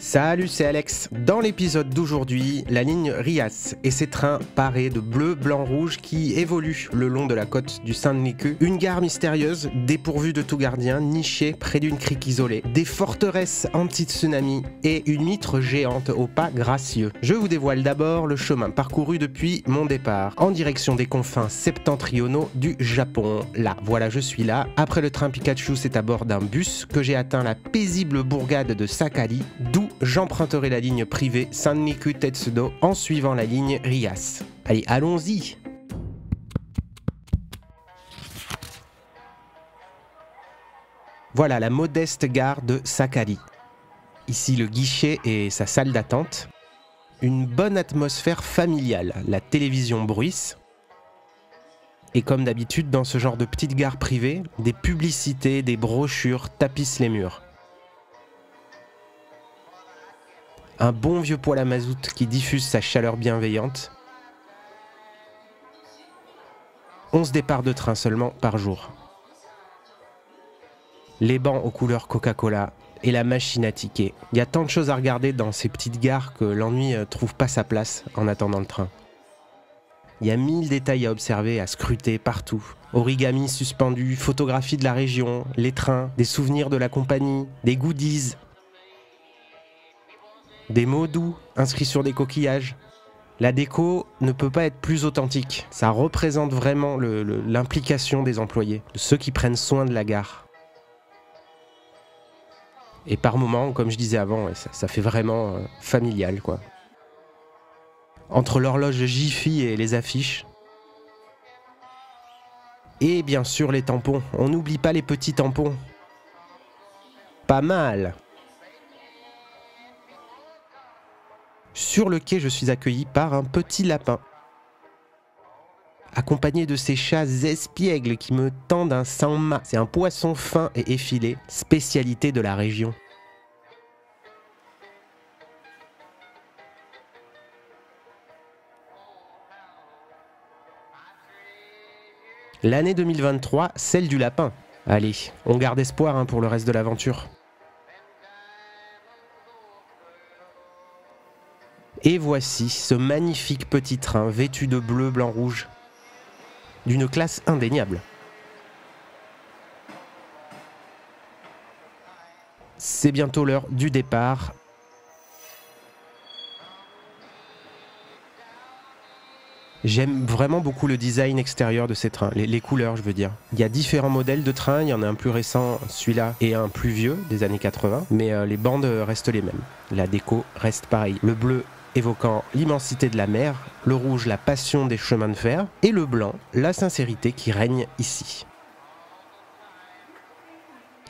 Salut, c'est Alex. Dans l'épisode d'aujourd'hui, la ligne Rias et ses trains parés de bleu, blanc, rouge qui évoluent le long de la côte du Sanriku. Une gare mystérieuse, dépourvue de tout gardien, nichée près d'une crique isolée. Des forteresses anti-tsunami et une mitre géante aux pas gracieux. Je vous dévoile d'abord le chemin parcouru depuis mon départ, en direction des confins septentrionaux du Japon. Là, voilà, je suis là. Après le train Pikachu, c'est à bord d'un bus que j'ai atteint la paisible bourgade de Sakari, d'où j'emprunterai la ligne privée Sanriku Tetsudo en suivant la ligne Rias. Allez, allons-y! Voilà la modeste gare de Sakari. Ici le guichet et sa salle d'attente. Une bonne atmosphère familiale, la télévision bruisse. Et comme d'habitude dans ce genre de petite gare privée, des publicités, des brochures tapissent les murs. Un bon vieux poêle à mazout qui diffuse sa chaleur bienveillante. 11 départs de train seulement par jour. Les bancs aux couleurs Coca-Cola et la machine à tickets. Il y a tant de choses à regarder dans ces petites gares que l'ennui trouve pas sa place en attendant le train. Il y a 1000 détails à observer, à scruter partout. Origami suspendus, photographies de la région, les trains, des souvenirs de la compagnie, des goodies. Des mots doux inscrits sur des coquillages. La déco ne peut pas être plus authentique. Ça représente vraiment l'implication des employés, de ceux qui prennent soin de la gare. Et par moments, comme je disais avant, ça fait vraiment familial, quoi. Entre l'horloge Jiffy et les affiches. Et bien sûr les tampons. On n'oublie pas les petits tampons. Pas mal. Sur le quai, je suis accueilli par un petit lapin, accompagné de ces chats espiègles qui me tendent un sanma. C'est un poisson fin et effilé, spécialité de la région. L'année 2023, celle du lapin. Allez, on garde espoir pour le reste de l'aventure. Et voici ce magnifique petit train vêtu de bleu, blanc, rouge, d'une classe indéniable. C'est bientôt l'heure du départ. J'aime vraiment beaucoup le design extérieur de ces trains, les couleurs je veux dire. Il y a différents modèles de trains, il y en a un plus récent, celui-là, et un plus vieux, des années 80, mais les bandes restent les mêmes. La déco reste pareille. Le bleu évoquant l'immensité de la mer, le rouge la passion des chemins de fer, et le blanc la sincérité qui règne ici.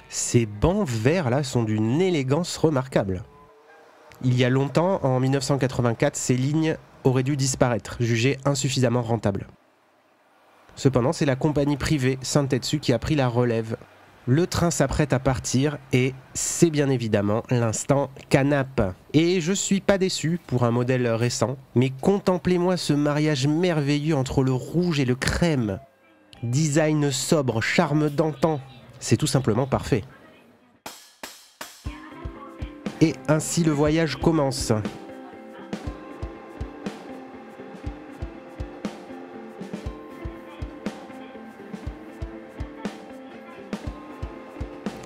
Ces bancs verts là sont d'une élégance remarquable. Il y a longtemps, en 1984, ces lignes auraient dû disparaître, jugées insuffisamment rentables. Cependant, c'est la compagnie privée Santetsu qui a pris la relève. Le train s'apprête à partir et c'est bien évidemment l'instant canap. Et je suis pas déçu pour un modèle récent, mais contemplez-moi ce mariage merveilleux entre le rouge et le crème. Design sobre, charme d'antan, c'est tout simplement parfait. Et ainsi le voyage commence.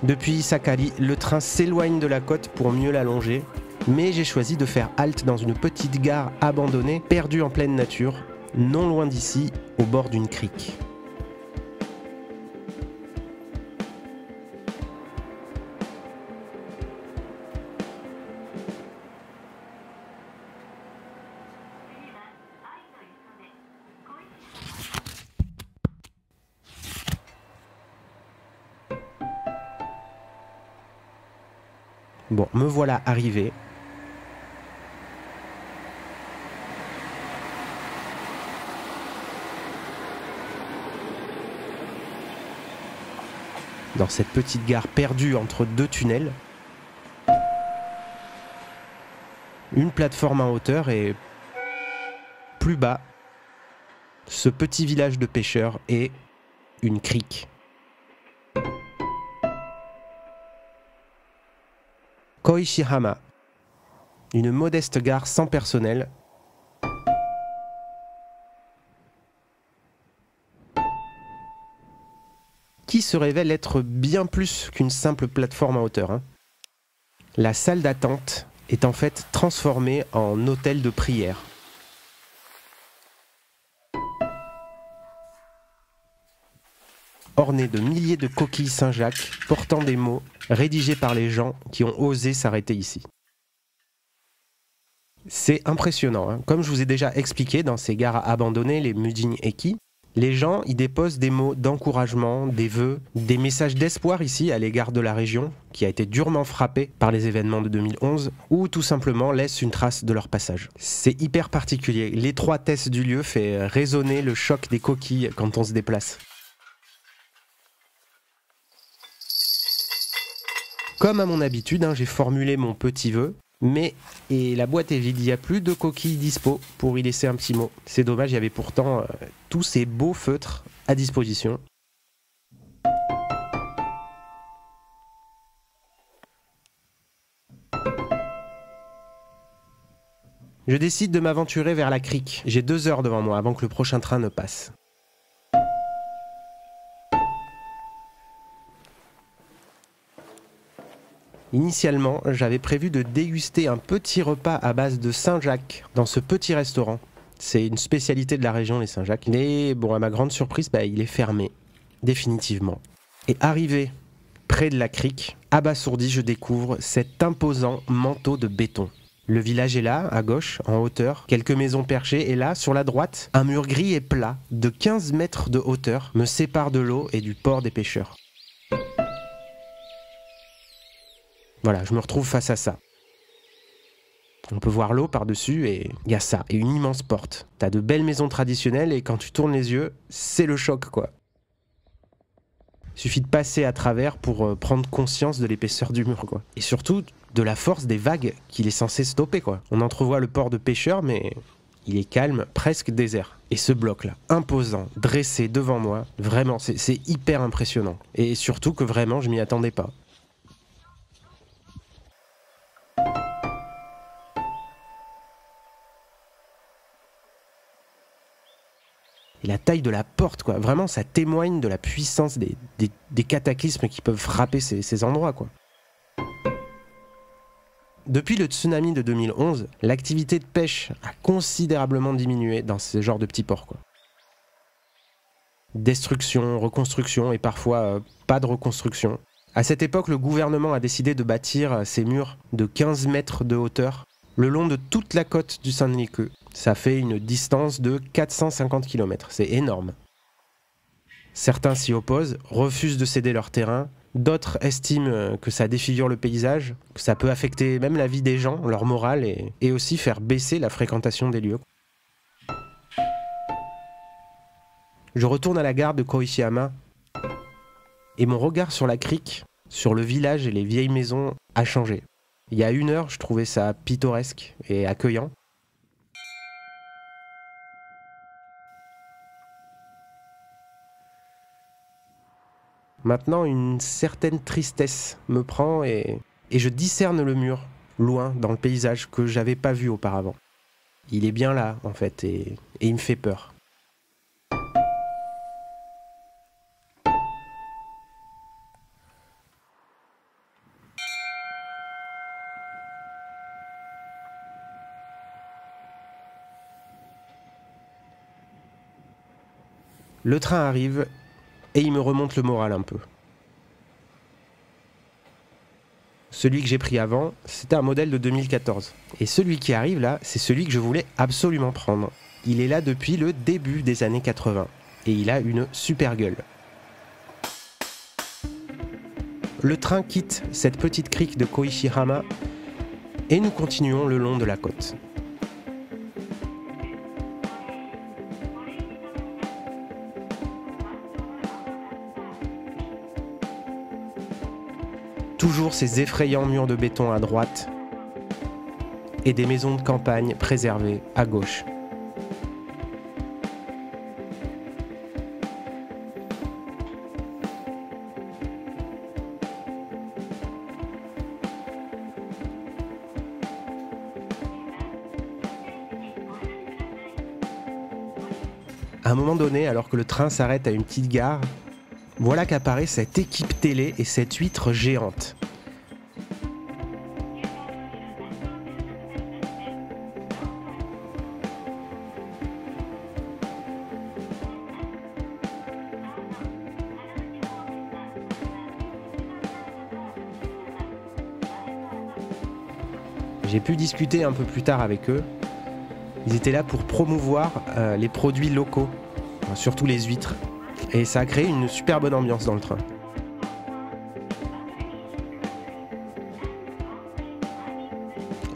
Depuis Sakari, le train s'éloigne de la côte pour mieux la longer, mais j'ai choisi de faire halte dans une petite gare abandonnée, perdue en pleine nature, non loin d'ici, au bord d'une crique. Bon, me voilà arrivé. Dans cette petite gare perdue entre deux tunnels. Une plateforme en hauteur et plus bas, ce petit village de pêcheurs et une crique. Koishihama. une modeste gare sans personnel. Qui se révèle être bien plus qu'une simple plateforme en hauteur. La salle d'attente est en fait transformée en hôtel de prière. Orné de milliers de coquilles Saint-Jacques portant des mots rédigés par les gens qui ont osé s'arrêter ici. C'est impressionnant. Comme je vous ai déjà expliqué dans ces gares abandonnées, les Mudin Eki, les gens y déposent des mots d'encouragement, des vœux, des messages d'espoir ici à l'égard de la région, qui a été durement frappée par les événements de 2011, ou tout simplement laissent une trace de leur passage. C'est hyper particulier. L'étroitesse du lieu fait résonner le choc des coquilles quand on se déplace. Comme à mon habitude, j'ai formulé mon petit vœu, mais la boîte est vide, il n'y a plus de coquilles dispo pour y laisser un petit mot. C'est dommage, il y avait pourtant tous ces beaux feutres à disposition. Je décide de m'aventurer vers la crique. J'ai 2 heures devant moi avant que le prochain train ne passe. Initialement, j'avais prévu de déguster un petit repas à base de Saint-Jacques dans ce petit restaurant. C'est une spécialité de la région, les Saint-Jacques. Mais bon, à ma grande surprise, il est fermé, définitivement. Et arrivé près de la crique, abasourdi, je découvre cet imposant manteau de béton. Le village est là, à gauche, en hauteur, quelques maisons perchées, et là, sur la droite, un mur gris et plat, de 15 mètres de hauteur, me sépare de l'eau et du port des pêcheurs. Voilà, je me retrouve face à ça. On peut voir l'eau par-dessus et il y a ça, et une immense porte. T'as de belles maisons traditionnelles et quand tu tournes les yeux, c'est le choc quoi. Il suffit de passer à travers pour prendre conscience de l'épaisseur du mur quoi. Et surtout de la force des vagues qu'il est censé stopper quoi. On entrevoit le port de pêcheurs mais il est calme, presque désert. Et ce bloc là, imposant, dressé devant moi, vraiment c'est hyper impressionnant. Et surtout que vraiment je m'y attendais pas. Et la taille de la porte, quoi. Vraiment, ça témoigne de la puissance des cataclysmes qui peuvent frapper ces endroits, quoi. Depuis le tsunami de 2011, l'activité de pêche a considérablement diminué dans ce genre de petits ports, quoi. Destruction, reconstruction et parfois pas de reconstruction. À cette époque, le gouvernement a décidé de bâtir ces murs de 15 mètres de hauteur le long de toute la côte du Sanriku. Ça fait une distance de 450 km, c'est énorme. Certains s'y opposent, refusent de céder leur terrain, d'autres estiment que ça défigure le paysage, que ça peut affecter même la vie des gens, leur morale, et aussi faire baisser la fréquentation des lieux. Je retourne à la gare de Koishiyama, et mon regard sur la crique, sur le village et les vieilles maisons a changé. Il y a 1 heure, je trouvais ça pittoresque et accueillant. Maintenant, une certaine tristesse me prend et je discerne le mur, loin, dans le paysage, que j'avais pas vu auparavant. Il est bien là, en fait, et il me fait peur. Le train arrive et il me remonte le moral un peu. Celui que j'ai pris avant, c'était un modèle de 2014. Et celui qui arrive là, c'est celui que je voulais absolument prendre. Il est là depuis le début des années 80. Et il a une super gueule. Le train quitte cette petite crique de Koishihama et nous continuons le long de la côte. Toujours ces effrayants murs de béton à droite et des maisons de campagne préservées à gauche. À un moment donné, alors que le train s'arrête à une petite gare, voilà qu'apparaît cette équipe télé et cette huître géante. J'ai pu discuter un peu plus tard avec eux. Ils étaient là pour promouvoir les produits locaux, surtout les huîtres. Et ça a créé une super bonne ambiance dans le train.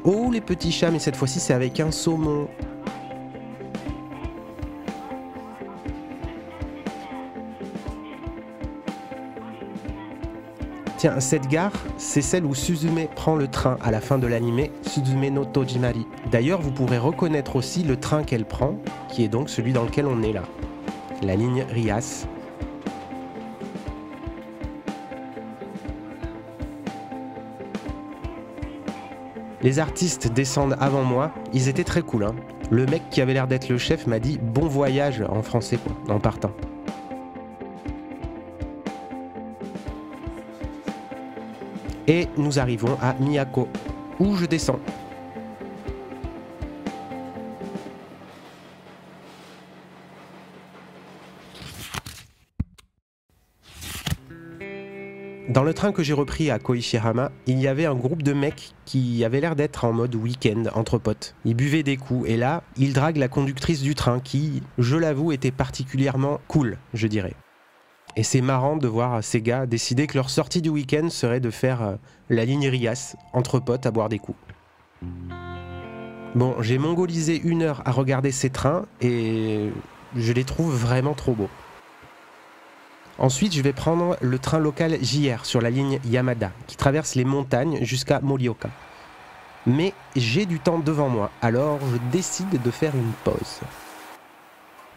Oh les petits chats, mais cette fois-ci c'est avec un saumon. Tiens, cette gare, c'est celle où Suzume prend le train à la fin de l'anime Suzume no Tojimari. D'ailleurs, vous pourrez reconnaître aussi le train qu'elle prend, qui est donc celui dans lequel on est là. La ligne Rias. Les artistes descendent avant moi, ils étaient très cool. Hein. Le mec qui avait l'air d'être le chef m'a dit « bon voyage » en français, quoi, en partant. Et nous arrivons à Miyako, où je descends. Dans le train que j'ai repris à Koishihama, il y avait un groupe de mecs qui avaient l'air d'être en mode week-end entre potes. Ils buvaient des coups et là, ils draguent la conductrice du train qui, je l'avoue, était particulièrement cool, je dirais. Et c'est marrant de voir ces gars décider que leur sortie du week-end serait de faire la ligne Rias, entre potes à boire des coups. Bon, j'ai mongolisé 1 heure à regarder ces trains et je les trouve vraiment trop beaux. Ensuite, je vais prendre le train local JR sur la ligne Yamada, qui traverse les montagnes jusqu'à Morioka. Mais j'ai du temps devant moi, alors je décide de faire une pause.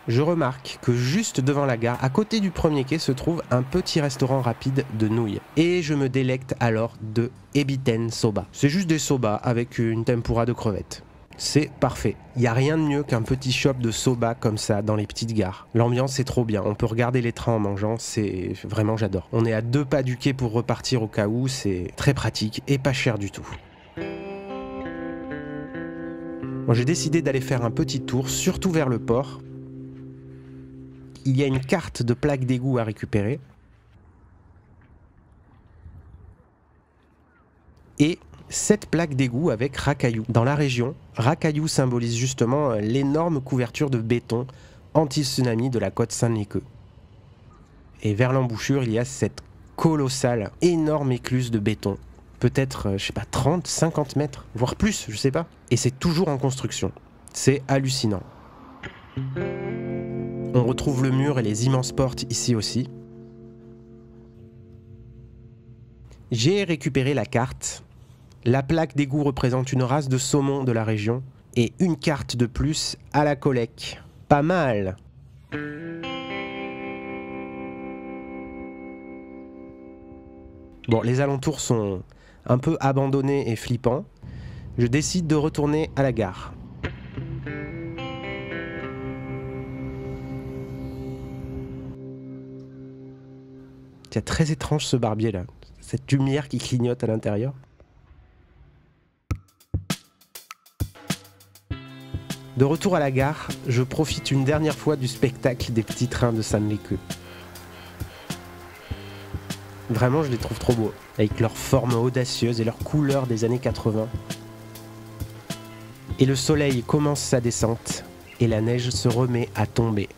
Je remarque que juste devant la gare, à côté du premier quai, se trouve un petit restaurant rapide de nouilles. Et je me délecte alors de Ebiten Soba. C'est juste des soba avec une tempura de crevettes. C'est parfait. Il n'y a rien de mieux qu'un petit shop de soba comme ça dans les petites gares. L'ambiance est trop bien. On peut regarder les trains en mangeant. C'est vraiment, j'adore. On est à 2 pas du quai pour repartir au cas où. C'est très pratique et pas cher du tout. Bon, j'ai décidé d'aller faire un petit tour, surtout vers le port. Il y a une carte de plaques d'égout à récupérer. Et 7 plaques d'égout avec racaillou. Dans la région, racaillou symbolise justement l'énorme couverture de béton anti-tsunami de la côte Sanriku. Et vers l'embouchure, il y a cette colossale, énorme écluse de béton. Peut-être, je sais pas, 30, 50 mètres, voire plus, je sais pas. Et c'est toujours en construction. C'est hallucinant. On retrouve le mur et les immenses portes ici aussi. J'ai récupéré la carte. La plaque d'égout représente une race de saumon de la région et une carte de plus à la collecte. Pas mal. Bon, les alentours sont un peu abandonnés et flippants. Je décide de retourner à la gare. C'est très étrange ce barbier là, cette lumière qui clignote à l'intérieur. De retour à la gare, je profite une dernière fois du spectacle des petits trains de Sanriku. Vraiment, je les trouve trop beaux, avec leur forme audacieuse et leur couleur des années 80. Et le soleil commence sa descente, et la neige se remet à tomber.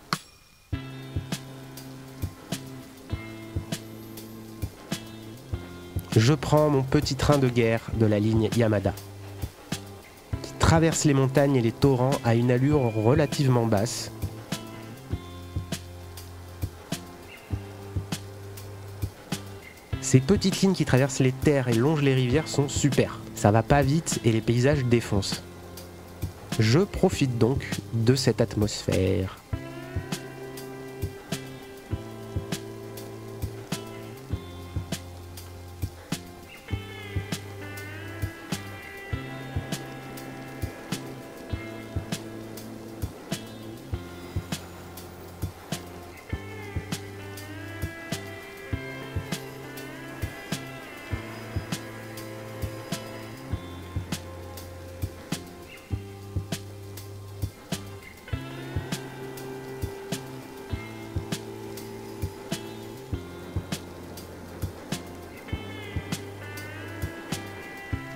Je prends mon petit train de guerre de la ligne Yamada, qui traverse les montagnes et les torrents à une allure relativement basse. Ces petites lignes qui traversent les terres et longent les rivières sont super. Ça va pas vite et les paysages défoncent. Je profite donc de cette atmosphère.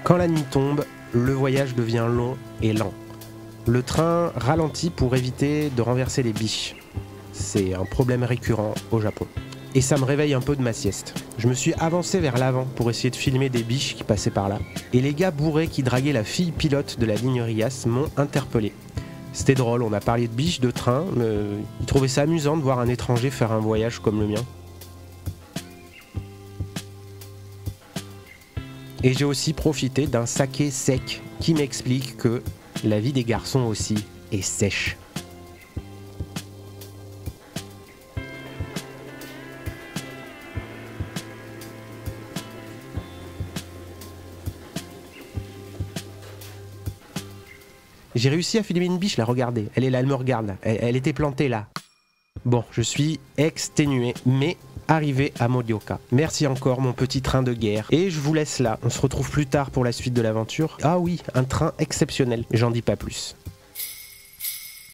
Quand la nuit tombe, le voyage devient long et lent. Le train ralentit pour éviter de renverser les biches. C'est un problème récurrent au Japon. Et ça me réveille un peu de ma sieste. Je me suis avancé vers l'avant pour essayer de filmer des biches qui passaient par là. Et les gars bourrés qui draguaient la fille pilote de la ligne Rias m'ont interpellé. C'était drôle, on a parlé de biches, de train, ils trouvaient ça amusant de voir un étranger faire un voyage comme le mien. Et j'ai aussi profité d'un saké sec qui m'explique que la vie des garçons aussi est sèche. J'ai réussi à filmer une biche, là, regardez. Elle est là, elle me regarde. Elle était plantée là. Bon, je suis exténué, mais arrivé à Morioka. Merci encore, mon petit train de guerre. Et je vous laisse là. On se retrouve plus tard pour la suite de l'aventure. Ah oui, un train exceptionnel. J'en dis pas plus.